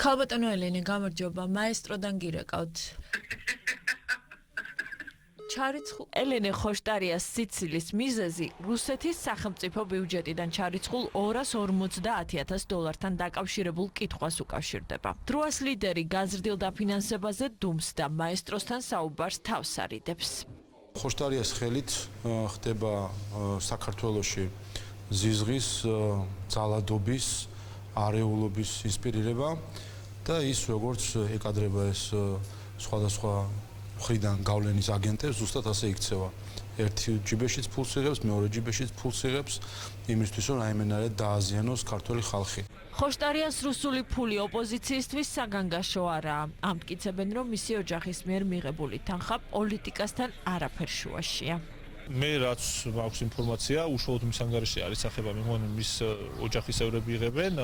ქალბატონო ელენე, გამარჯობა, მაესტროდან გირეკავთ. ჩარიცხულ ელენე ხოშტარიას სიცილის მიზეზი რუსეთის სახელმწიფო ბიუჯეტიდან ჩარიცხულ $250,000-თან დაკავშირებულ კითხვას უკავშირდება. დროას ლიდერი გაზრდილ დაფინანსებაზე დუმს და მაესტროსთან საუბარს თავს არიდებს. ხოშტარიას ხელით ხდება საქართველოში ზიზღის, ძალადობის, არეულობის ინსპირირება და ის როგორც ეკადრება ეს სხვადასხვა მხრიდან გავლენის აგენტებს ზუსტად ასე იქცევა. ერთი ჯიბეშიც ფულს იღებს, მეორე ჯიბეშიც ფულს იღებს იმისთვის, რომ რაიმენარად დააზიანოს ქართული ხალხი. ხოშტარიას რუსული ფული ოპოზიციისთვის საგანგაშო არაა. ამტკიცებენ, რომ მისი ოჯახის მიერ მიღებული თანხა პოლიტიკასთან არაფერ შუაშია. მე რაც მაქვს ინფორმაცია, უშუალოდ მის ანგარიში არის ახება, მეგონი მის ოჯახის წევრები იღებენ.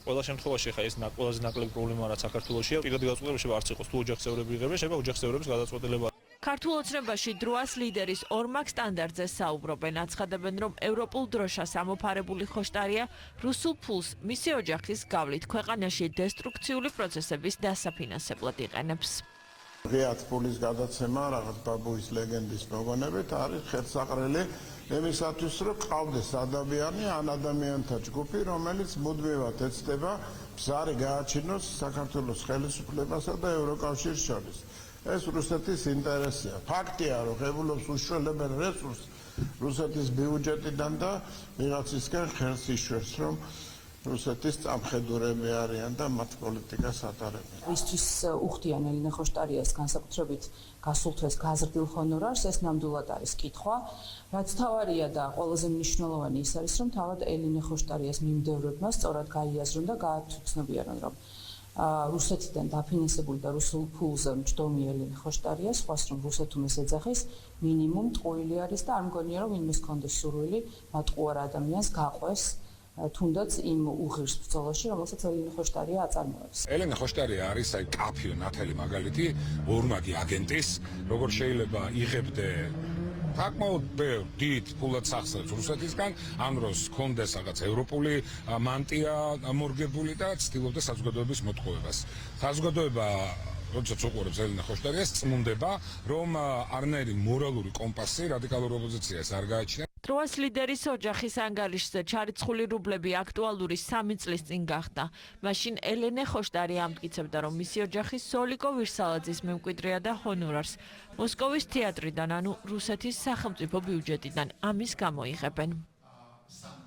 ყველა შემთხვევაში ხა ეს ყველაზე ნაკლები პრობლემა რაც საქართველოშია, პირადი გადაწყვეტილება შეიძლება არც იყოს, თუ ოჯახის წევრები იღებენ, შეიძლება ოჯახის წევრების გადაწყვეტილება. ქართულ ოცნებაში დროას ლიდერის ორმაგ სტანდარტზე საუბრობენ, აცხადებენ, რომ ევროპულ დროშას ამოფარებული ხოშტარია რუსულ ფულს მისი ოჯახის გავლით ქვეყანაში დესტრუქციული პროცესების დასაფინანსებლად იყენებს. ღიად ფულის გადაცემა რაღაც ბაბუის ლეგენდის მოგონებით არის ხელსაყრელი იმისათვის, რომ ყავდეს ადამიანი ან ადამიანთა ჯგუფი, რომელიც მუდმივად ეცდება ბზარი გააჩინოს საქართველოს ხელისუფლებასა და ევროკავშირს შორის. ეს რუსეთის ინტერესია. ფაქტია, რომ ღებულობს უშველებენ რესურსს რუსეთის ბიუჯეტიდან და ვიღაცისგან ხელს იშვებს, რომ რუსეთის წამხედურები არიან და მათ პოლიტიკას ატარებენ. Ისთვის უხდიან ელენე ხოშტარიას განსაკუთრებით გასულ თვეს გაზრდილ ჰონორარს, ეს ნამდვილად არის კითხვა. რაც თავარია და ყველაზე მნიშვნელოვანი ის არის, რომ თავად ელენე ხოშტარიას მიმდევრებმა სწორად გაიაზრონ და გააცნობიერონ, რომ რუსეთიდან დაფინანსებული და რუსულ ფულზე მჯდომი ელენე ხოშტარია, სხვას რომ რუსეთუმეს ეძახის, მინიმუმ ტყუილი არის და არ მგონია, რომ ვინმეს კონდეს სურვილი მათ ყუარ ადამიანს გაყვეს. თუნდაც იმ უღირს ბრძოლაში, რომელსაც ელენე ხოშტარია აწარმოებს. ელენე ხოშტარია არის აი კაფიო ნათელი მაგალითი ორმაგი აგენტის, როგორ შეიძლება იღებდე საკმაოდ დიდ ფულად სახსრებს რუსეთისგან, ამ დროს ჰქონდეს რაღაც ევროპული მანტია მორგებული და ცდილობდა საზოგადოების მოტყუებას. საზოგადოება როდესაც უყურებს ელენე ხოშტარიას, წმუნდება, რომ არნაირი მორალური კომპასი რადიკალურ ოპოზიციას არ გააჩნია. დროას ლიდერის ოჯახის ანგარიშზე ჩარიცხული რუბლები აქტუალური 3 წლის წინ გახდა. მაშინ ელენე ხოშტარია ამტკიცებდა, რომ მისი ოჯახი სოლიკო ვირსალაძის მემკვიდრეა და ჰონორარს მოსკოვის თეატრიდან, ანუ რუსეთის სახელმწიფო ბიუჯეტიდან ამის გამო იღებენ.